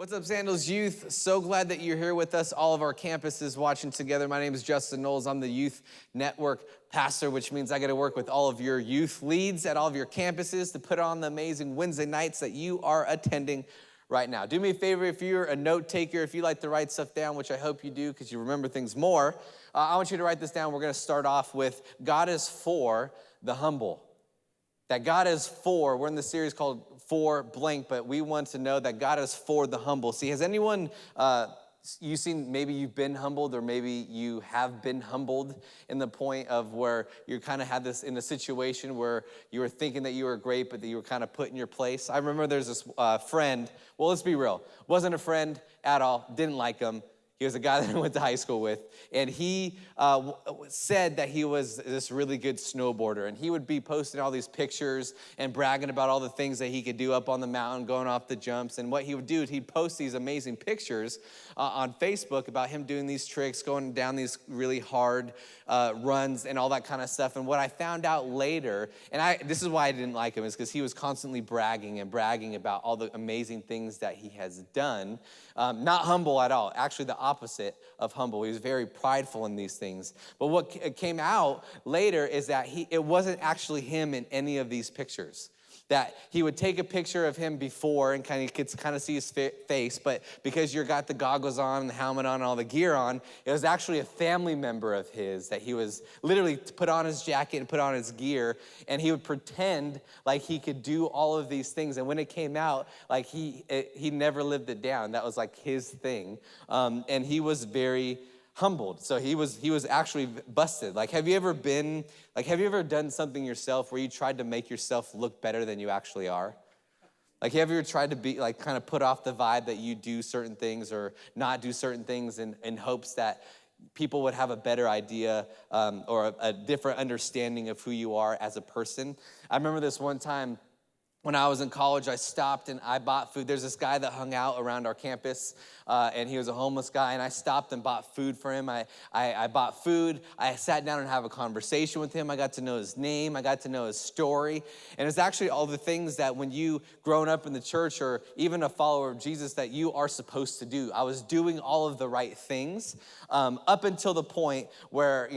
What's up, Sandals Youth? So glad that you're here with us, all of our campuses watching together. My name is Justin Knowles. I'm the Youth Network pastor, which means I get to work with all of your youth leads at all of your campuses to put on the amazing Wednesday nights that you are attending right now. Do me a favor, if you're a note taker, if you like to write stuff down, which I hope you do because you remember things more, I want you to write this down. We're going to start off with God is for the humble. That God is for, we're in the series called For Blank, but we want to know that God is for the humble. See, has anyone, you seen, maybe you've been humbled or maybe you have been humbled in the point of where you kind of had this in a situation where you were thinking that you were great, but that you were kind of put in your place. I remember there's this friend, well, let's be real, wasn't a friend at all, didn't like him. He was a guy that I went to high school with, and he said that he was this really good snowboarder, and he would be posting all these pictures and bragging about all the things that he could do up on the mountain, going off the jumps, and what he would do is he'd post these amazing pictures on Facebook about him doing these tricks, going down these really hard runs and all that kind of stuff, and what I found out later, and this is why I didn't like him, is because he was constantly bragging about all the amazing things that he has done, not humble at all, actually the opposite of humble. He was very prideful in these things. But what came out later is that it wasn't actually him in any of these pictures. That he would take a picture of him before and could kind of see his face, but because you got the goggles on, the helmet on, and all the gear on, it was actually a family member of his that he was literally put on his jacket and put on his gear, and he would pretend like he could do all of these things, and when it came out, like he never lived it down. That was like his thing, and he was very humbled. So he was actually busted. Have you ever done something yourself where you tried to make yourself look better than you actually are? Have you ever tried to be kind of put off the vibe that you do certain things or not do certain things in hopes that people would have a better idea or a different understanding of who you are as a person? I remember this one time when I was in college, I stopped and I bought food. There's this guy that hung out around our campus, and he was a homeless guy, and I stopped and bought food for him. I bought food. I sat down and had a conversation with him. I got to know his name. I got to know his story. And it's actually all the things that when you grown up in the church or even a follower of Jesus that you are supposed to do. I was doing all of the right things up until the point where,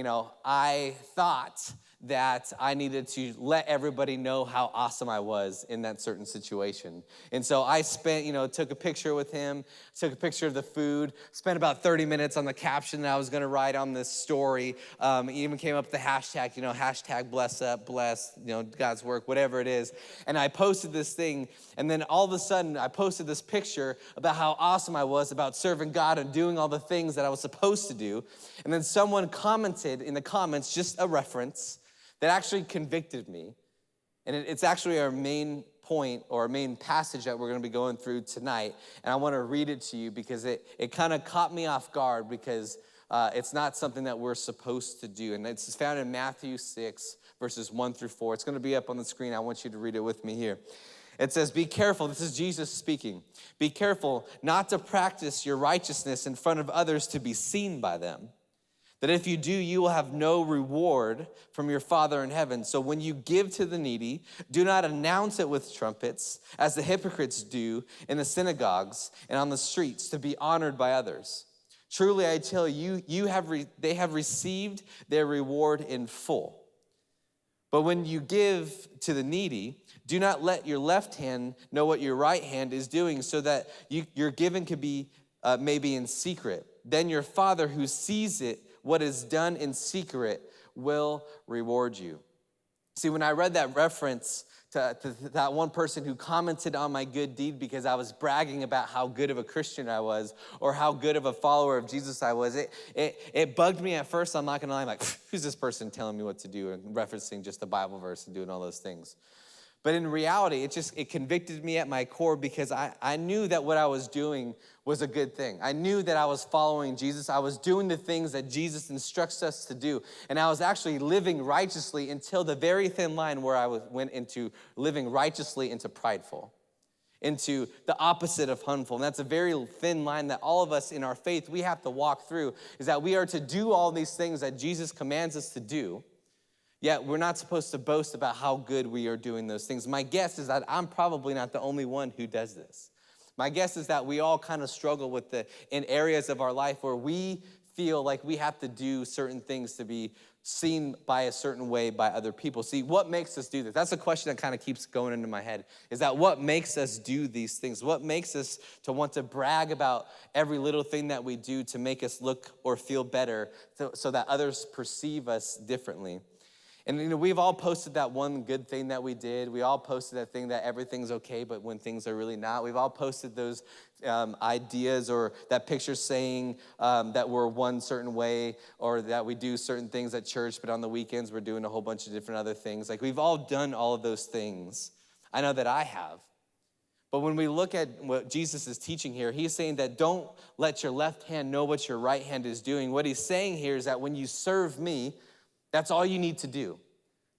I thought that I needed to let everybody know how awesome I was in that certain situation. And so I took a picture with him, took a picture of the food, spent about 30 minutes on the caption that I was gonna write on this story. Even came up with the hashtag, hashtag bless up, bless, God's work, whatever it is. And I posted this thing, and then all of a sudden I posted this picture about how awesome I was about serving God and doing all the things that I was supposed to do. And then someone commented in the comments, just a reference, that actually convicted me. And it's actually our main point or our main passage that we're going to be going through tonight. And I want to read it to you because it kind of caught me off guard because it's not something that we're supposed to do. And it's found in Matthew 6, verses 1 through 4. It's going to be up on the screen. I want you to read it with me here. It says, be careful, this is Jesus speaking, be careful not to practice your righteousness in front of others to be seen by them. That if you do, you will have no reward from your Father in heaven. So when you give to the needy, do not announce it with trumpets, as the hypocrites do in the synagogues and on the streets to be honored by others. Truly, I tell you, they have received their reward in full. But when you give to the needy, do not let your left hand know what your right hand is doing, so that your giving could be maybe in secret. Then your Father who sees it, what is done in secret, will reward you. See, when I read that reference to that one person who commented on my good deed because I was bragging about how good of a Christian I was or how good of a follower of Jesus I was, it bugged me at first. I'm not gonna lie, I'm like, who's this person telling me what to do and referencing just a Bible verse and doing all those things? But in reality, it convicted me at my core because I knew that what I was doing was a good thing. I knew that I was following Jesus. I was doing the things that Jesus instructs us to do. And I was actually living righteously until the very thin line where I went into living righteously into prideful, into the opposite of humble. And that's a very thin line that all of us in our faith, we have to walk through, is that we are to do all these things that Jesus commands us to do. Yet we're not supposed to boast about how good we are doing those things. My guess is that I'm probably not the only one who does this. My guess is that we all kind of struggle with in areas of our life where we feel like we have to do certain things to be seen by a certain way by other people. See, what makes us do this? That's a question that kind of keeps going into my head, is that what makes us do these things? What makes us to want to brag about every little thing that we do to make us look or feel better so that others perceive us differently? And we've all posted that one good thing that we did. We all posted that thing that everything's okay, but when things are really not. We've all posted those ideas or that picture saying that we're one certain way, or that we do certain things at church, but on the weekends we're doing a whole bunch of different other things. Like, we've all done all of those things. I know that I have. But when we look at what Jesus is teaching here, he's saying that don't let your left hand know what your right hand is doing. What he's saying here is that when you serve me, that's all you need to do.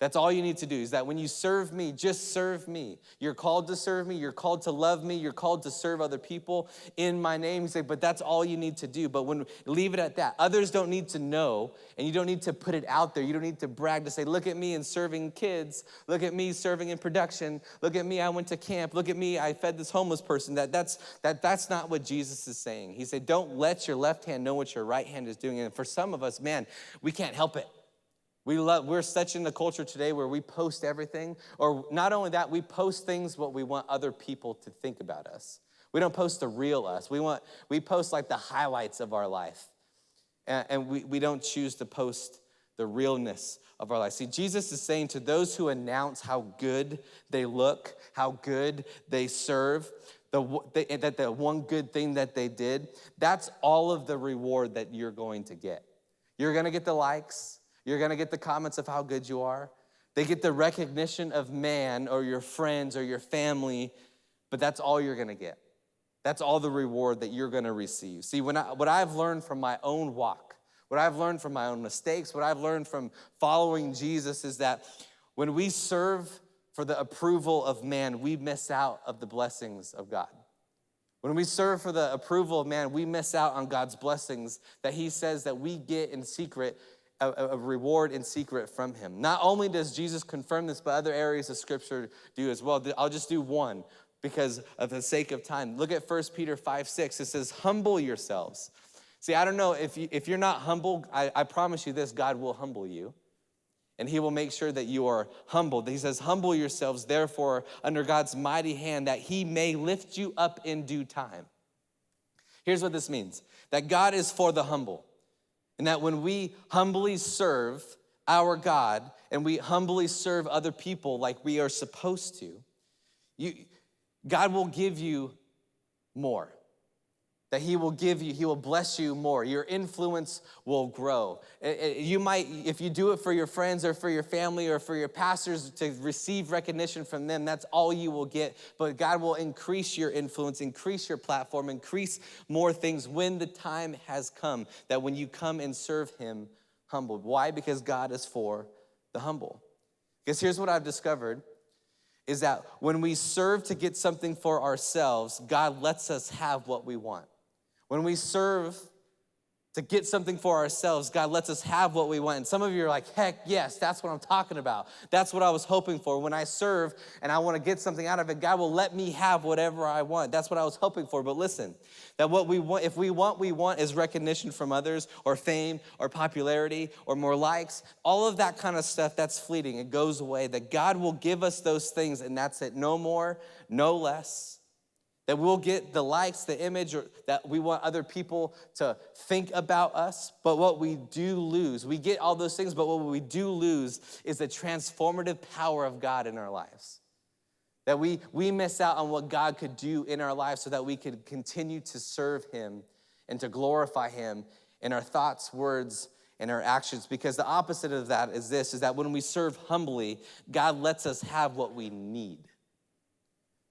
That's all you need to do, is that when you serve me, just serve me. You're called to serve me. You're called to love me. You're called to serve other people in my name. You say, but that's all you need to do. But leave it at that. Others don't need to know, and you don't need to put it out there. You don't need to brag to say, look at me in serving kids. Look at me serving in production. Look at me, I went to camp. Look at me, I fed this homeless person. That's not what Jesus is saying. He said, don't let your left hand know what your right hand is doing. And for some of us, man, we can't help it. We're such in the culture today where we post everything, or not only that, we post things what we want other people to think about us. We don't post the real us. We post like the highlights of our life, and we don't choose to post the realness of our life. See, Jesus is saying to those who announce how good they look, how good they serve, that the one good thing that they did, that's all of the reward that you're going to get. You're going to get the likes. You're going to get the comments of how good you are. They get the recognition of man or your friends or your family, but that's all you're going to get. That's all the reward that you're going to receive. See, what I've learned from my own walk, what I've learned from my own mistakes, what I've learned from following Jesus is that when we serve for the approval of man, we miss out of the blessings of God. When we serve for the approval of man, we miss out on God's blessings that he says that we get in secret, a reward in secret from him. Not only does Jesus confirm this, but other areas of scripture do as well. I'll just do one because of the sake of time. Look at 1 Peter 5:6. It says, humble yourselves. See, I don't know, if you're not humble, I promise you this, God will humble you. And he will make sure that you are humbled. He says, humble yourselves, therefore, under God's mighty hand, that he may lift you up in due time. Here's what this means, that God is for the humble. And that when we humbly serve our God and we humbly serve other people like we are supposed to, God will give you more. That he will give you, he will bless you more. Your influence will grow. You might, if you do it for your friends or for your family or for your pastors to receive recognition from them, that's all you will get. But God will increase your influence, increase your platform, increase more things when the time has come. That when you come and serve him humbled. Why? Because God is for the humble. Because here's what I've discovered, is that when we serve to get something for ourselves, God lets us have what we want. When we serve to get something for ourselves, God lets us have what we want. And some of you are like, heck yes, that's what I'm talking about. That's what I was hoping for. When I serve and I want to get something out of it, God will let me have whatever I want. That's what I was hoping for. But listen, that what we want, if we want is recognition from others or fame or popularity or more likes, all of that kind of stuff, that's fleeting. It goes away. That God will give us those things and that's it. No more, no less. That we'll get the likes, the image, or that we want other people to think about us. But what we do lose, we get all those things, but what we do lose is the transformative power of God in our lives. That we miss out on what God could do in our lives so that we could continue to serve him and to glorify him in our thoughts, words, and our actions. Because the opposite of that is this, is that when we serve humbly, God lets us have what we need.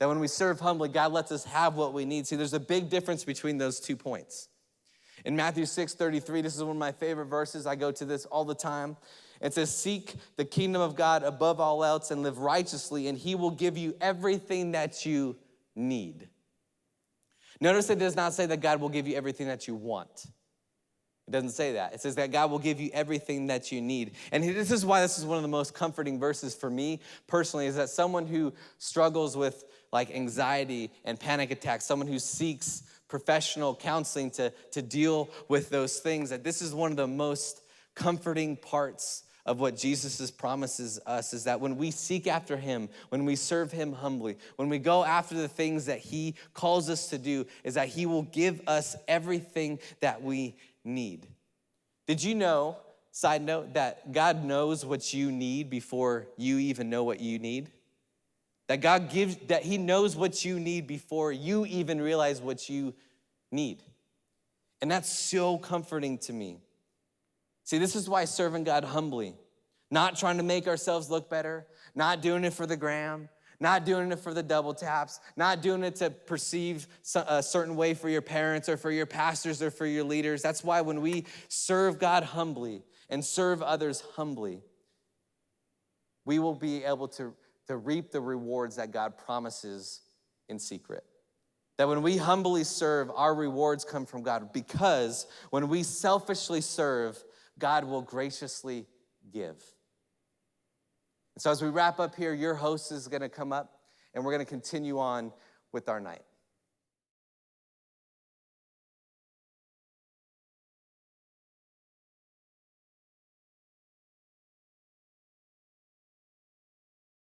That when we serve humbly, God lets us have what we need. See, there's a big difference between those 2 points. In Matthew 6:33, this is one of my favorite verses. I go to this all the time. It says, seek the kingdom of God above all else and live righteously, and he will give you everything that you need. Notice it does not say that God will give you everything that you want. It doesn't say that. It says that God will give you everything that you need. And this is why this is one of the most comforting verses for me personally, is that someone who struggles with like anxiety and panic attacks, someone who seeks professional counseling to deal with those things, that this is one of the most comforting parts of what Jesus promises us, is that when we seek after him, when we serve him humbly, when we go after the things that he calls us to do, is that he will give us everything that we need. Did you know, side note, that God knows what you need before you even know what you need? That he knows what you need before you even realize what you need. And that's so comforting to me. See, this is why serving God humbly, not trying to make ourselves look better, not doing it for the gram, not doing it for the double taps, not doing it to perceive a certain way for your parents or for your pastors or for your leaders. That's why when we serve God humbly and serve others humbly, we will be able to reap the rewards that God promises in secret. That when we humbly serve, our rewards come from God, because when we selfishly serve, God will graciously give. And so as we wrap up here, your host is gonna come up and we're gonna continue on with our night.